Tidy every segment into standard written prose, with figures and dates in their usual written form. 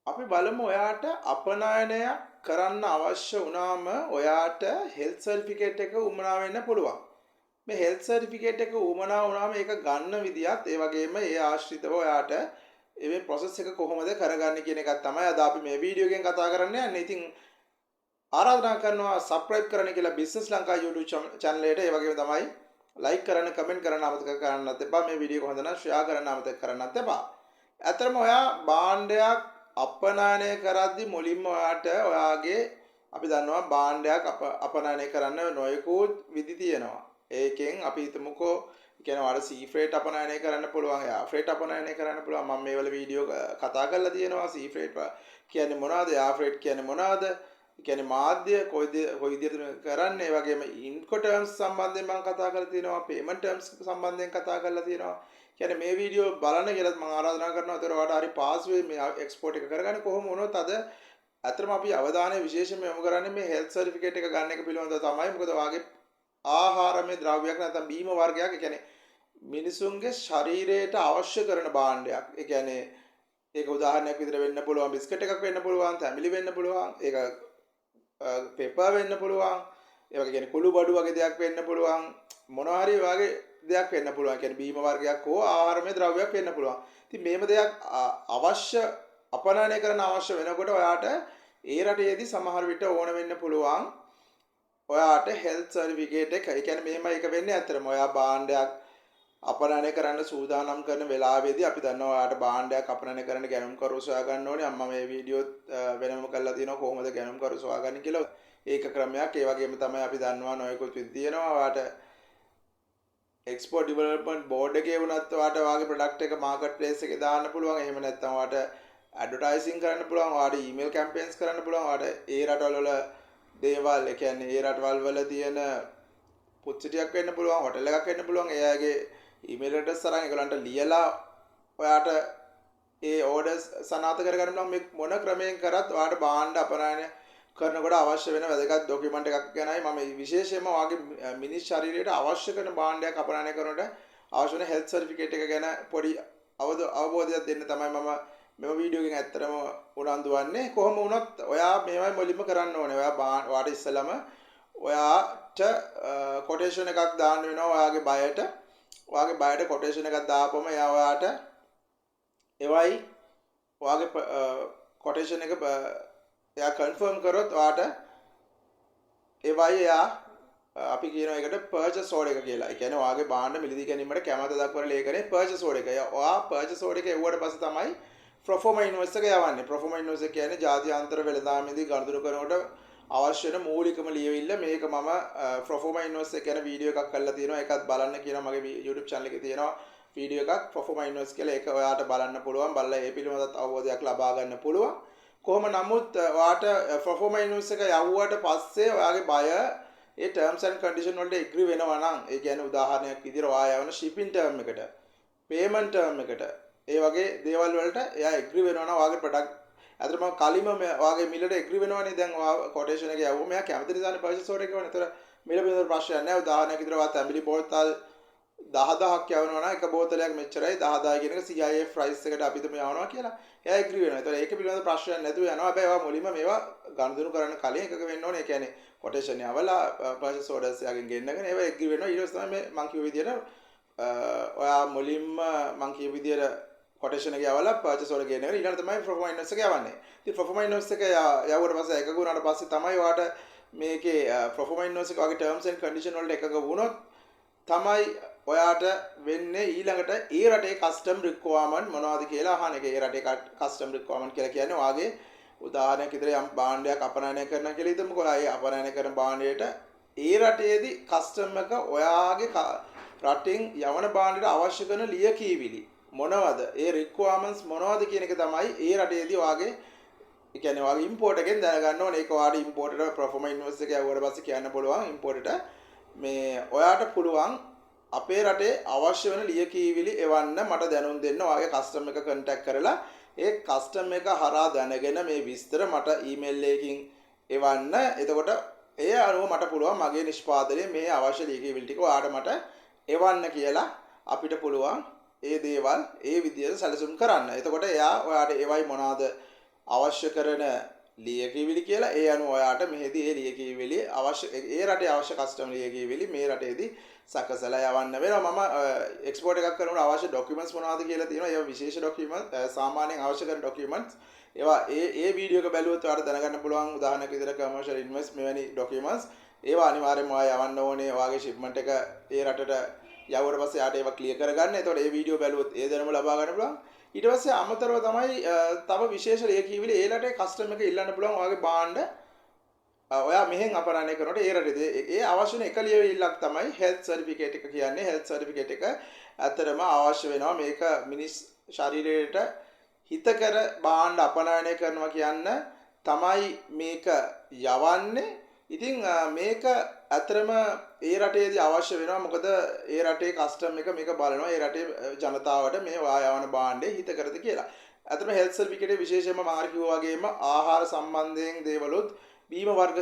අපි බලමු ඔයාට අපනයනයක් කරන්න අවශ්‍ය වුණාම ඔයාට හෙල්ත් සර්ටිෆිකේට් එක උමනා වෙන්න පුළුවන්. මේ හෙල්ත් සර්ටිෆිකේට් එක උමනා වුණාම ඒක ගන්න විදියත් ඒ වගේම ඒ ආශ්‍රිතව ඔයාට මේ process එක කොහොමද කරගන්නේ කියන එකක් තමයි අද අපි මේ වීඩියෝ එකෙන් කතා කරන්න යන්නේ. ඉතින් ආරාධනා කරනවා subscribe කරන්න කියලා business lanka YouTube channel එකට. ඒ වගේම තමයි like කරන්න, comment කරන්න අමතක කරන්නත් එපා. මේ වීඩියෝ එක හොඳ නම් share කරන්න අමතක කරන්නත් එපා. ඇත්තටම ඔයා භාණ්ඩයක් අපනයනය කරද්දි මුලින්ම ඔයාට ඔයාගේ අපි දන්නවා භාණ්ඩයක් අපනයනය කරන්න නොයෙකුත් විදි තියෙනවා. ඒකෙන් අපි හිතමුකෝ කියන්නේ ඔයාලට සී ෆ්‍රේට් අපනයනය කරන්න පුළුවන්, එයා ෆ්‍රේට් අපනයනය කරන්න පුළුවන්. මම මේ වල වීඩියෝ කතා කරලා තියෙනවා. සී ෆ්‍රේට් කියන්නේ මොනවද? එයා ෆ්‍රේට් කියන්නේ මොනවද? කියන්නේ මාධ්‍ය කොයි විදිහටද කරන්නේ? ඒ වගේම ඉන්කොටර්ම්ස් සම්බන්ධයෙන් මම කතා කරලා තියෙනවා. පේමන්ට් ටර්ම්ස් සම්බන්ධයෙන් කතා කරලා තියෙනවා. කියන්නේ මේ වීඩියෝ බලන්න කියලා මම ආරාධනා කරනවා. ඒතර ඔයාලට හරි පාස්වේ මේ එක්ස්පෝර්ට් එක කරගන්න කොහොම වුණොත් අද අතරම අපි අවධානය විශේෂයෙන්ම යොමු කරන්නේ මේ හෙල්ත් සර්ටිෆිකේට් එක ගන්න එක පිළිබඳව තමයි. මොකද ඔයාගේ ආහාරමය ද්‍රව්‍යයක් නැත්නම් බීම වර්ගයක්, ඒ කියන්නේ මිනිසුන්ගේ ශරීරයට අවශ්‍ය කරන භාණ්ඩයක්. ඒ කියන්නේ ඒක උදාහරණයක් විදිහට වෙන්න පුළුවන් බිස්කට් එකක් වෙන්න පුළුවන්, තැඹිලි වෙන්න පුළුවන්, ඒක පෙපර් වෙන්න පුළුවන්, ඒ වගේ කියන්නේ කුළු බඩු වගේ දෙයක් වෙන්න පුළුවන්, මොනවා හරි වගේ දෙයක් වෙන්න පුළුවන්. කියන්නේ බීම වර්ගයක් හෝ ආහාරමය ද්‍රව්‍යයක් වෙන්න පුළුවන්. ඉතින් මේම දෙයක් අවශ්‍ය අපනයනය කරන්න අවශ්‍ය වෙනකොට ඔයාට ඒ රටේදී සමහර විට ඕන වෙන්න පුළුවන් ඔයාට හෙල්ත් සර්ටිෆිකේට් එක. ඒ කියන්නේ මෙහෙම එක වෙන්නේ ඇත්තටම ඔයා භාණ්ඩයක් අපනයනය කරන්න සූදානම් කරන වෙලාවේදී අපි දන්නවා ඔයාට භාණ්ඩයක් අපනයනය කරන්න ගැනුම්කරු සොයා ගන්න ඕනේ. අම්මා මේ වීඩියෝත් වෙනම කරලා තියෙනවා කොහොමද ගැනුම්කරු සොයාගන්නේ කියලා. ඒක ක්‍රමයක්. ඒ වගේම තමයි අපි දන්නවා නොයෙකුත් විදි තියෙනවා. ඔයාට එක්ස්පෝර්ට් ඩෙවලොප්මන්ට් බෝඩ් එකේ වුණත් ඔයාට ඔයාගේ ප්‍රොඩක්ට් එක මාකට් ප්ලේස් එකේ දාන්න පුළුවන්. එහෙම නැත්නම් ඔයාට ඇඩ්වර්ටයිසින් කරන්න පුළුවන්. ඔයාට ඊමේල් කැම්පේන්ස් කරන්න පුළුවන්. ඔයාට ඒ රටවල වල දේවල්, ඒ කියන්නේ ඒ රටවල් වල තියෙන පුත්සිටියක් වෙන්න පුළුවන්, හොටෙල් එකක් වෙන්න පුළුවන්. එයාගේ ඊමේල් ඇඩ්‍රස් අරන් ඒගොල්ලන්ට ලියලා ඔයාට ඒ ඕඩර්ස් සනාථ කරගන්න පුළුවන්. මේ මොන ක්‍රමයෙන් කරත් ඔයාට භාණ්ඩ අපනයනය කරනකොට අවශ්‍ය වෙන වැදගත් ડોකියුමන්ට් එකක් ගැනයි මම විශේෂයෙන්ම ඔයාගේ මිනිස් ශරීරයට අවශ්‍ය කරන භාණ්ඩයක් අපනයනය කරනකොට අවශ්‍ය වෙන හෙල්ත් සර්ටිෆිකේට් එක ගැන පොඩි අවබෝධයක් දෙන්න තමයි මම මෙම වීඩියෝ එකෙන් ඇත්තටම උනන්දු වෙන්නේ. කොහොම වුණත් ඔයා මේවයි මුලින්ම කරන්න ඕනේ. ඔයාට ඉස්සෙල්ලම ඔයාට කොටේෂන් එකක් දාන්න වෙනවා ඔයාගේ බයට. ඔයාගේ බයට කොටේෂන් එකක් දාපම එයා ඔයාට එවයි ඔයාගේ කොටේෂන් එක එයා කන්ෆර්ම් කරොත් ඔයාට එවයි එයා අපි කියනවා ඒකට පර්චේස් ඕඩර් එක කියලා. ඒ කියන්නේ ඔයාගේ භාණ්ඩ මිලදී ගැනීමට කැමැත්ත දක්වන ලේඛනයේ පර්චේස් ඕඩර් එක. ඔයා පර්චේස් ඕඩර් එක එවුවට පස්සේ තමයි ප්‍රොෆෝමා ඉන්වොයිස් එක යවන්නේ. ප්‍රොෆෝමා ඉන්වොයිස් එක කියන්නේ ජාත්‍යන්තර වෙළඳාමේදී ගනුදෙනු කරනකොට අවශ්‍ය වෙන මූලිකම ලියවිල්ල. මේක මම ප්‍රොෆෝමා ඉන්වොයිස් එක ගැන වීඩියෝ එකක් කරලා තියෙනවා. ඒකත් බලන්න කියනවා මගේ YouTube channel එකේ තියෙනවා වීඩියෝ එකක් ප්‍රොෆෝමා ඉන්වොයිස් කියලා. ඒක ඔයාට බලන්න පුළුවන්. බලලා ඒ පිළිබඳව අවබෝධයක් ලබා ගන්න පුළුවන්. කොහොම නමුත් ඔයාට ප්‍රොෆෝමා ඉන්වොයිස් එක යවුවට පස්සේ ඔයාගේ බය ඒ terms and condition වලට agree වෙනවා නම්, ඒ කියන්නේ උදාහරණයක් විදිහට ඔයා යවන shipping term එකට, payment term එකට, ඒ වගේ දේවල් වලට එයා agree වෙනවා නම් ඔයාගේ product අතරම කලින්ම ඔයාගේ මිලට agree වෙනවනේ. දැන් ඔයා quotation එක යවුවම එයා කැමති නිසානේ purchase order එක වුණා. ඒතර මිල පිළිබඳ ප්‍රශ්නයක් නැහැ. උදාහරණයක් විදිහට ඔයා තැඹිලි බෝතල් 10000ක් යවනවා නම් එක බෝතලයක් මෙච්චරයි 10000 කියන එක CIF price එකට අපි තුම යවනවා කියලා එයා agree වෙනවා. ඒතර ඒක පිළිබඳ ප්‍රශ්නයක් නැතුව යනවා. හැබැයි ඔයා මුලින්ම මේවා ගනුදෙනු කරන්න කලින් එකක වෙන්න ඕනේ. ඒ කියන්නේ quotation යවලා purchase orders එකකින් ගෙන්නගෙන ඒවා agree වෙනවා. ඊට පස්සේ තමයි මම කියු විදිහට ඔයා මුලින්ම මම කියු විදිහට quotation එක යවලා purchase order ගෙන්නගෙන ඊළඟට තමයි pro forma invoice එක යවන්නේ. ඉතින් pro forma invoice එක යවුවට පස්සේ එකක වුණාට පස්සේ තමයි ඔයාට මේකේ pro forma invoice එක වගේ terms and condition වලට එකක වුණොත් තමයි ඔයාට වෙන්නේ ඊළඟට ඒ රටේ custom requirement මොනවද කියලා අහන එක. ඒ රටේ custom requirement කියලා කියන්නේ ඔයාගේ උදාහරණයක් විදිහට යම් භාණ්ඩයක් අපනයනය කරනවා කියලා හිතමුකෝ. ඒ අපනයනය කරන භාණ්ඩයට ඒ රටේදී custom එක ඔයාගේ රටින් යවන භාණ්ඩයට අවශ්‍ය කරන ලියකියවිලි මොනවද, ඒ requirements මොනවද කියන එක තමයි ඒ රටේදී ඔයාගේ ඒ කියන්නේ ඔයාගේ import එකෙන් දැනගන්න ඕනේ. ඒක ඔයාට import එකට pro forma invoice එක යවුවට පස්සේ කියන්න පුළුවන් import එකට මේ ඔයාට පුළුවන් අපේ රටේ අවශ්‍ය වෙන ලියකියවිලි එවන්න මට දැනුම් දෙන්න. ඔයාගේ කස්ටම් එක contact කරලා ඒ කස්ටම් එක හරහා දැනගෙන මේ විස්තර මට ඊමේල් එකකින් එවන්න. එතකොට ඒ අනුව මට පුළුවන් මගේ නිෂ්පාදනයේ මේ අවශ්‍ය ලියකියවිලි ටික ඔයාට මට එවන්න කියලා අපිට පුළුවන් ඒ දේවල් ඒ විදිහට සැලසුම් කරන්න. එතකොට එයා ඔයාට ඒවයි මොනවාද අවශ්‍ය කරන ලියකියවිලි කියලා. ඒ අනුව ඔයාට මෙහෙදී ඒ ලියකියවිලි අවශ්‍ය ඒ රටේ අවශ්‍ය කස්ටම් ලියකියවිලි මේ රටේදී සකසලා යවන්න වෙනවා. මම එක්ස්පෝර්ට් එකක් කරනකොට අවශ්‍ය ડોකියුමන්ට්ස් මොනවද කියලා තියෙනවා. ඒවා විශේෂ ડોකියුමන්ට් සාමාන්‍යයෙන් අවශ්‍ය කරන ડોකියුමන්ට්ස් ඒවා ඒ වීඩියෝ එක බැලුවොත් ඔයාලට දැනගන්න පුළුවන්. උදාහරණයක් විදිහට කමර්ෂල් ඉන්වෙස්ට් මෙවැනි ડોකියුමන්ට්ස් ඒවා අනිවාර්යයෙන්ම ඔයා යවන්න ඕනේ. ඔයාගේ ෂිප්මන්ට් එක ඒ රටට යවුවට පස්සේ යාට ඒවා ක්ලියර් කරගන්න. එතකොට ඒ වීඩියෝ බැලුවොත් ඒ දැනුම ලබා ගන්න පුළුවන්. ඊට පස්සේ අමතරව තමයි තව විශේෂ ලියකියවිලි ඒ රටේ කස්ටම් එක ඉල්ලන්න පුළුවන්. ඔයාගේ භාණ්ඩ ඔයා මෙහෙන් අපනයනය කරනකොට ඒ රටේ ඒ අවශ්‍ය වෙන එක ලියවිල්ලක් තමයි හෙල්ත් සර්ටිෆිකේට් එක කියන්නේ. හෙල්ත් සර්ටිෆිකේට් එක ඇත්තටම අවශ්‍ය වෙනවා. මේක මිනිස් ශරීරයට හිතකර භාණ්ඩ අපනයනය කරනවා කියන්න තමයි මේක යවන්නේ. ඉතින් මේක ඇත්තටම ඒ රටේදී අවශ්‍ය වෙනවා. මොකද ඒ රටේ කස්ටම් එක මේක බලනවා. ඒ රටේ ජනතාවට මේ වායවන භාණ්ඩේ හිතකරද කියලා. ඇත්තටම හෙල්ත් සර්ටිෆිකේට් විශේෂයෙන්ම මාර කිව්වා වගේම ආහාර සම්බන්ධයෙන් දේවලුත් බීම වර්ග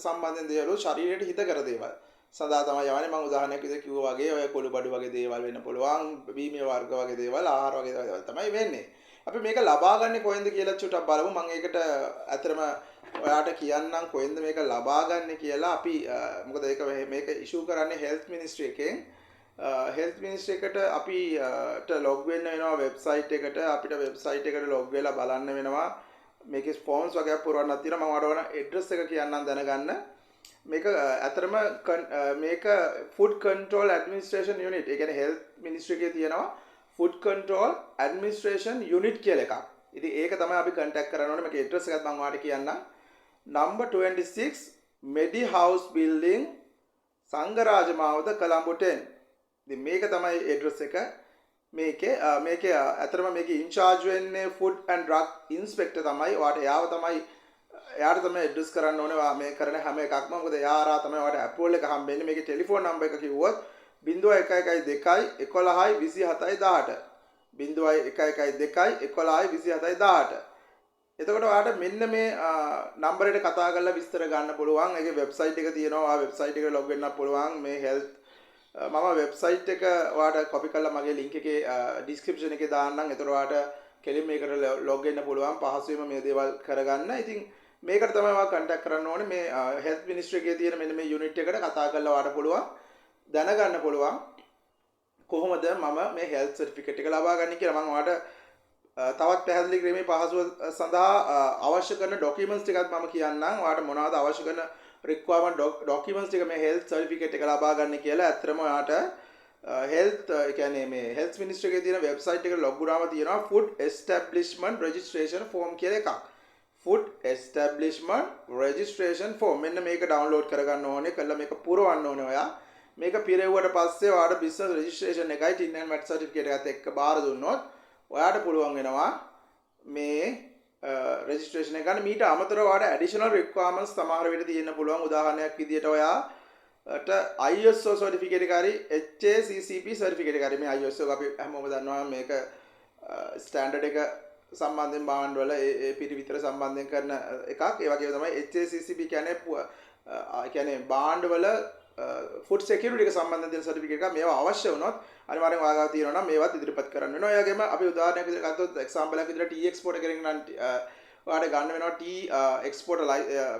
සම්බන්ධයෙන් දේවලුත් ශරීරයට හිතකර දේවල් සදා තමයි යවන්නේ. මම උදාහරණයක් විදිහට කිව්වා වගේ ඔය කොළු බඩු වගේ දේවල් වෙන්න පුළුවන්. බීමේ වර්ග වගේ දේවල් ආහාර වගේ දේවල් තමයි වෙන්නේ. අපි මේක ලබා ගන්න කොහෙන්ද කියලා චුට්ටක් බලමු. මම ඒකට ඇත්තටම ඔයාට කියන්නම් කොහෙන්ද මේක ලබා ගන්න කියලා. අපි මොකද මේක ඉෂුව කරන්නේ හෙල්ත් මිනිස්ට්‍රි එකෙන්. හෙල්ත් මිනිස්ට්‍රි එකට අපිට ලොග් වෙන්න වෙනවා වෙබ්සයිට් එකට. අපිට වෙබ්සයිට් එකට ලොග් වෙලා බලන්න වෙනවා. මේකේ ෆෝම්ස් වගේක් පුරවන්නත් තියෙනවා. මම ඔයාලට ඕන ඇඩ්‍රස් එක කියන්නම් දැනගන්න. මේක ඇත්තටම මේක ෆුඩ් කන්ට්‍රෝල් ඇඩ්මිනිස්ට්‍රේෂන් යුනිට්. ඒ කියන්නේ හෙල්ත් මිනිස්ට්‍රි එකේ තියෙනවා ෆුඩ් කන්ට්‍රෝල් ඇඩ්මිනිස්ට්‍රේෂන් යුනිට් කියලා එකක්. ඉතින් ඒක තමයි අපි කන්ටැක්ට් කරන්න ඕනේ. මේකේ ඇඩ්‍රස් එකත් මම ඔයාලට කියන්නම්. number 26 Medi House Building Sangharaja මාවත කොළඹ 10. ඉතින් මේක තමයි ඇඩ්‍රස් එක. මේකේ ඇත්තටම මේකේ ඉන්චාර්ජ් වෙන්නේ ෆුඩ් ඇන්ඩ් ඩ්‍රග් ඉන්ස්පෙක්ටර් තමයි. ඔයාට එයාට තමයි ඇඩ්‍රස් කරන්න ඕනේ. ඔයා මේ කරන හැම එකක්ම. මොකද එයාරා තමයි ඔයාට අප්‍රූවල් එක හම්බෙන්නේ. මේකේ ටෙලිෆෝන් නම්බර් එක කිව්වොත් 0112 11 27 18 0112 11 27 18. එතකොට ඔයාලට මෙන්න මේ නම්බරයට කතා කරලා විස්තර ගන්න පුළුවන්. ඒකේ වෙබ්සයිට් එක තියෙනවා. ඔයා වෙබ්සයිට් එකට ලොග් වෙන්න පුළුවන්. මේ හෙල්ත් මම වෙබ්සයිට් එක ඔයාලට කොපි කරලා මගේ ලින්ක් එකේ ඩිස්ක්‍රිප්ෂන් එකේ දාන්නම්. එතකොට ඔයාලට කෙලින් මේකට ලොග් වෙන්න පුළුවන්. පහසුවෙන්ම මේ දේවල් කරගන්න. ඉතින් මේකට තමයි ඔයා කන්ටැක්ට් කරන්න ඕනේ. මේ හෙල්ත් මිනිස්ට්‍රි එකේ තියෙන මෙන්න මේ යුනිට් එකට කතා කරලා ඔයාලට පුළුවන් දැනගන්න පුළුවන් කොහොමද මම මේ හෙල්ත් සර්ටිෆිකේට් එක ලබා ගන්න කියලා. මම ඔයාලට තවත් පැහැදිලි කිරීමේ පහසුව සඳහා අවශ්‍ය කරන ડોකියුමන්ට්ස් ටිකත් මම කියන්නම්. ඔයාලට මොනවද අවශ්‍ය කරන රික්වයර්මන්ට් ડોකියුමන්ට්ස් ටික මේ හෙල්ත් සර්ටිෆිකේට් එක ලබා ගන්න කියලා. ඇත්තටම ඔයාලට හෙල්ත් ඒ කියන්නේ මේ හෙල්ත් මිනිස්ට්‍රි එකේ තියෙන වෙබ්සයිට් එකට ලොග් වුණාම තියෙනවා ෆුඩ් එස්ටැබ්ලිෂ්මන්ට් රෙජිස්ට්‍රේෂන් ෆෝම් කියලා එකක්. Food establishment registration form. මෙන්න මේක ඩවුන්ලෝඩ් කරගන්න ඕනේ. කළා මේක පුරවන්න ඕනේ ඔයා. මේක පිරෙව්වට පස්සේ ඔයාලට බිස්නස් රෙජිස්ට්‍රේෂන් එකයි ටින් ඇන්ඩ් මැට් සර්ටිෆිකේට් එකත් එක්ක බාර දුන්නොත් ඔයාට පුළුවන් වෙනවා මේ රෙජිස්ට්‍රේෂන් එක ගන්න. මීට අමතරව ඔයාට ඇඩිෂනල් රික්වයර්මන්ට්ස් සමහර විට තියෙන්න පුළුවන්. උදාහරණයක් විදියට ඔයාට ISO සර්ටිෆිකේට් එක හරි HACCP සර්ටිෆිකේට් එක හරි. මේ ISO එක අපි හැමෝම දන්නවා මේක ස්ටෑන්ඩඩ් එක සම්බන්ධයෙන් භාණ්ඩ වල ඒ පිරිවිතර සම්බන්ධයෙන් කරන එකක්. ඒ වගේම තමයි HACCP කියන්නේ භාණ්ඩ වල ෆුඩ් සිකියුරිටි එක සම්බන්ධ දෙන සර්ටිෆිකේට් එකක්. මේවා අවශ්‍ය වුණොත් අනිවාර්යෙන් ඔයාගාව තියෙනවා නම් මේවත් ඉදිරිපත් කරන්න වෙනවා. ඒ වගේම අපි උදාහරණයක් විදිහට ගත්තොත් එක්සැම්පල් එකක් විදිහට ටී එක්ස්පෝර්ට් එකකින් නම් ඔයාලට ගන්න වෙනවා ටී එක්ස්පෝර්ට්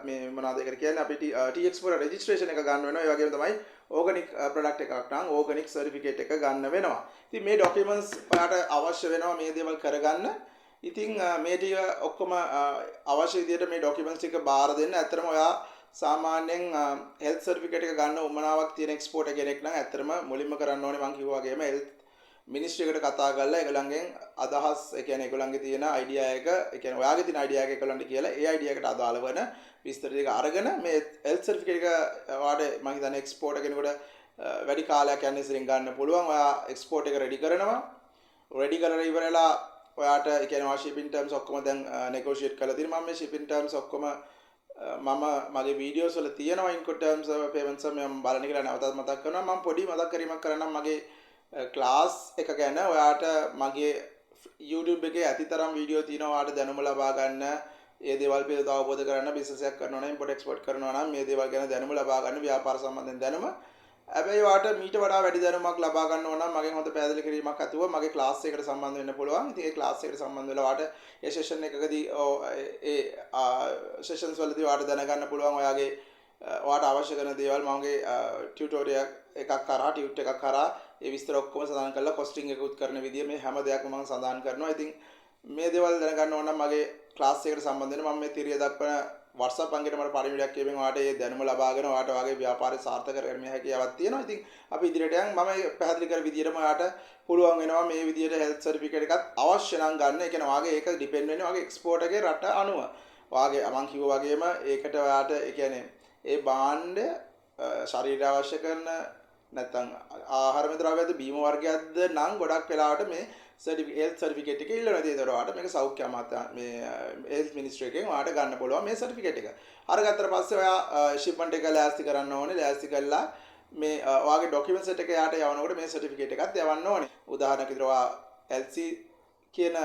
මේ මොනවද ඒකට කියන්නේ අපි ටී එක්ස්පෝර්ට් රෙජිස්ට්‍රේෂන් එක ගන්න වෙනවා. ඒ වගේම තමයි ඕගනික් ප්‍රොඩක්ට් එකක් නම් ඕගනික් සර්ටිෆිකේට් එක ගන්න වෙනවා. ඉතින් මේ ડોකියුමන්ට්ස් ඔයාලට අවශ්‍ය වෙනවා මේ දේවල් කරගන්න. ඉතින් මේ ටික ඔක්කොම අවශ්‍ය විදිහට මේ ડોකියුමන්ට්ස් ටික බාර දෙන්න. ඇත්තටම ඔයා සාමාන්‍යයෙන් හෙල්ත් සර්ටිෆිකේට් එක ගන්න උවමනාවක් තියෙන එක්ස්පෝර්ටර් කෙනෙක් නම් ඇත්තටම මුලින්ම කරන්න ඕනේ මම කිව්වා වගේම හෙල්ත් මිනිස්ට්‍රි එකට කතා කරලා ඒගොල්ලන්ගෙන් අදහස් ඒ කියන්නේ ඒගොල්ලන්ගේ තියෙන අයිඩියා එක ඒ කියන්නේ ඔයාගේ තියෙන අයිඩියා එක ඒගොල්ලන්ට කියලා ඒ අයිඩියා එකට අදාළ වෙන විස්තර ටික අරගෙන මේ හෙල්ත් සර්ටිෆිකේට් එක ඔයාට මම හිතන්නේ එක්ස්පෝර්ටර් කෙනෙකුට වැඩි කාලයක් යන ඉස්සරින් ගන්න පුළුවන්. ඔයා එක්ස්පෝර්ට් එක රෙඩි කරනවා. රෙඩි කරලා ඉවරලා ඔයාට ඒ කියන්නේ ඔයා shipping terms ඔක්කොම දැන් negotiate කරලා තියෙනවා. මම මේ shipping terms ඔක්කොම මම මගේ වීඩියෝස් වල තියෙනවා Incoterms payments මම බලන්න කියලා නැවතත් මතක් කරනවා. මම පොඩි මතක් කිරීමක් කරන්නම් මගේ ක්ලාස් එක ගැන. ඔයාට මගේ YouTube එකේ ඇතිතරම් වීඩියෝ තියෙනවා. ඔයාට දැනුම ලබා ගන්න, ඒ දේවල් පිළිබඳව අවබෝධ කරගන්න, බිස්නස් එකක් කරනවා නම්, ඉම්පෝර්ට් එක්ස්පෝර්ට් කරනවා නම් මේ දේවල් ගැන දැනුම ලබා ගන්න, ව්‍යාපාර සම්බන්ධයෙන් දැනුම හැබැයි වාට මීට වඩා වැඩි දැනුමක් ලබා ගන්න ඕන නම් මගෙන් හොඳ පැහැදිලි කිරීමක් අතුව මගේ ක්ලාස් එකකට සම්බන්ධ වෙන්න පුළුවන්. ඉතින් ඒ ක්ලාස් එකට සම්බන්ධ වෙලා වාට ඒ සෙෂන් එකකදී ඒ සෙෂන්ස් වලදී වාට දැනගන්න පුළුවන් ඔයාගේ වාට අවශ්‍ය කරන දේවල් මගේ ටියුටෝරියල් එකක් කරා ටියුට් එකක් කරා ඒ විස්තර ඔක්කොම සඳහන් කරලා කොස්ටිං එක උත් කරන විදිය මේ හැම දෙයක්ම මම සඳහන් කරනවා. ඉතින් මේ දේවල් දැනගන්න ඕන නම් මගේ ක්ලාස් එකට සම්බන්ධ වෙන්න මම මේ තිරිය දක්වන WhatsApp අංකයට මට පරිවිඩයක් කියවෙන් ඔයාට ඒ දැනුම ලබාගෙන ඔයාට ඔයාගේ ව්‍යාපාරය සාර්ථක කරගන්න මේ හැකියාවක් තියෙනවා. ඉතින් අපි ඉදිරියට යන් මම පැහැදිලි කර විදියටම ඔයාට පුළුවන් වෙනවා මේ විදියට හෙල්ත් සර්ටිෆිකේට් එකත් අවශ්‍ය නම් ගන්න. ඒ කියන්නේ ඔයාගේ ඒක ඩිපෙන්ඩ් වෙන්නේ ඔයාගේ එක්ස්පෝර්ට් එකේ රට අනුව. ඔයාගේ මම කිව්වා වගේම ඒකට ඔයාට ඒ කියන්නේ ඒ භාණ්ඩ ශරීරය අවශ්‍ය කරන නැත්නම් ආහාර ද්‍රව්‍යද බීම වර්ගයක්ද නම් ගොඩක් වෙලාවට මේ හෙල්ත් සර්ටිෆිකේට් එක ඉල්ලනවා. ඒතර ඔයාට මේක සෞඛ්‍ය අමාත්‍යාංශ මේ හෙල්ත් මිනිස්ට්‍රි එකෙන් ඔයාට ගන්න පුළුවන් මේ සර්ටිෆිකේට් එක. අරගත්තට පස්සේ ඔයා ෂිප්මන්ට් එක ලෑස්ති කරන්න ඕනේ. ලෑස්ති කළා මේ ඔයාගේ ඩොකියුමන්ට් සෙට් එක යාට යවනකොට මේ සර්ටිෆිකේට් එකත් යවන්න ඕනේ. උදාහරණයක් විදිහට ඔයා LC කියන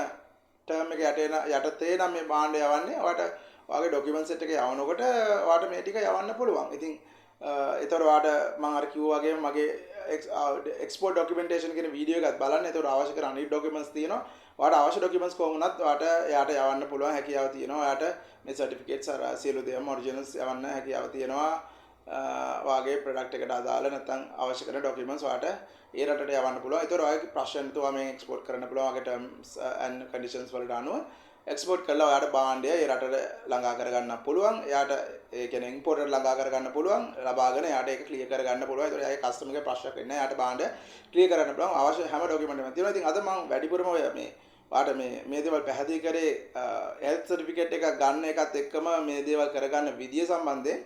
ටර්ම් එක යටතේ නම් මේ භාණ්ඩය යවන්නේ. ඔයාට ඔයාගේ ඩොකියුමන්ට් සෙට් එක යවනකොට ඔයාට මේ ටික යවන්න පුළුවන්. ඉතින් ඒතර ඔයාට මම අර කිව්වා වගේ මගේ එක්ස්පෝර්ට් ඩොකියුමන්ටේෂන් කියන වීඩියෝ එකත් බලන්න. ඒතර අවශ්‍ය කරන අනිත් ඩොකියුමන්ට්ස් තියෙනවා. ඔයාට අවශ්‍ය ඩොකියුමන්ට්ස් කොහොම වුණත් ඔයාට එයාට යවන්න පුළුවන් හැකියාව තියෙනවා. ඔයාට මේ සර්ටිෆිකේට්ස් අර සියලු දේම ඔරිජිනල්ස් යවන්න හැකියාව තියෙනවා. ඔයාගේ ප්‍රොඩක්ට් එකට අදාළ නැත්නම් අවශ්‍ය කරන ඩොකියුමන්ට්ස් ඔයාට ඒ රටට යවන්න පුළුවන්. ඒතර ඔයාගේ ප්‍රශ්න තුවා මේ එක්ස්පෝර්ට් කරන්න පුළුවන්. ඔයාගේ ටර්ම්ස් ඇන්ඩ් කන්ඩිෂන්ස් වලට අනුව එක්ස්පෝර්ට් කරලා ඔයාට භාණ්ඩය ඒ රටට ළඟා කරගන්න පුළුවන්. එයාට ඒ කියන්නේ ඉම්පෝර්ටර් ළඟා කරගන්න පුළුවන්. ලබාගෙන එයාට ඒක ක්ලියර් කරගන්න පුළුවන්. ඒතකොට එයාගේ කස්ටමර්ගේ ප්‍රශ්නයක් වෙන්නේ නැහැ. එයාට භාණ්ඩය ක්ලියර් කරන්න පුළුවන්. අවශ්‍ය හැම ඩොකියුමන්ට් එකක්ම තියෙනවා. ඉතින් අද මම වැඩිපුරම ඔය මේ ඔයාට මේ දේවල් පැහැදිලි කරේ හෙල්ත් සර්ටිෆිකේට් එකක් ගන්න එකත් එක්කම මේ දේවල් කරගන්න විදිය සම්බන්ධයෙන්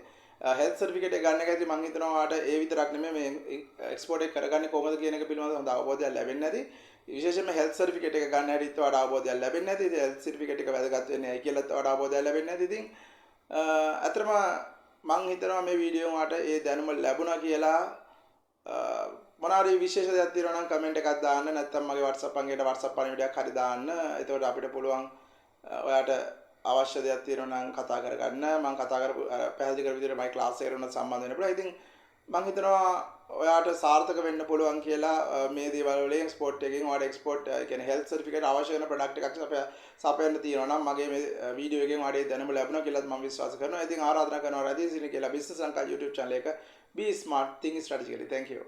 හෙල්ත් සර්ටිෆිකේට් එක ගන්න එකදී මම හිතනවා ඔයාට ඒ විතරක් නෙමෙයි මේ එක්ස්පෝර්ට් එක කරගන්නේ කොහොමද කියන එක පිළිබඳව හොඳ අවබෝධයක් ලැබෙන්නේ නැති. විශේෂයෙන්ම හෙල්ත් සර්ටිෆිකේට් එක ගන්න හැටිත් ඔයාට අවබෝධයක් ලැබෙන්නේ නැති. ඉතින් හෙල්ත් සර්ටිෆිකේට් එක වැදගත් වෙන්නේ ඇයි කියලාත් ඔයාට අවබෝධයක් ලැබෙන්නේ නැති. ඉතින් අතරම මම හිතනවා මේ වීඩියෝ ඔයාට ඒ දැනුම ලැබුණා කියලා. මොනාරි විශේෂ දෙයක් තියෙනවා නම් කමෙන්ට් එකක් දාන්න. නැත්නම් මගේ WhatsApp අංකයට WhatsApp පණිවිඩයක් හරි දාන්න. එතකොට අපිට පුළුවන් ඔයාට අවශ්‍ය දෙයක් තියෙනවා නම් කතා කරගන්න. මම කතා කරපු පැහැදිලි කරපු විදිහට මගේ ක්ලාස් එකට උනත් සම්බන්ධ වෙන්න පුළුවන්. ඉතින් මම හිතනවා ඔයාට සාර්ථක වෙන්න පුළුවන් කියලා මේ දේවල් වලින් එක්ස්පෝර්ට් එකකින් ඔයාට එක්ස්පෝර්ට් කියන්නේ හෙල්ත් සර්ටිෆිකේට් අවශ්‍ය කරන ප්‍රොඩක්ට් එකක් සපයන්න තියෙනවා නම් මගේ මේ වීඩියෝ එකෙන් ඔයාට දැනුම ලැබුණා කියලා මම විශ්වාස කරනවා. ඉතින් ආරාධනා කරනවා රැඳී සිටින්න කියලා බිස්නස් ලංකා YouTube channel එක be smart think strategically. Thank you.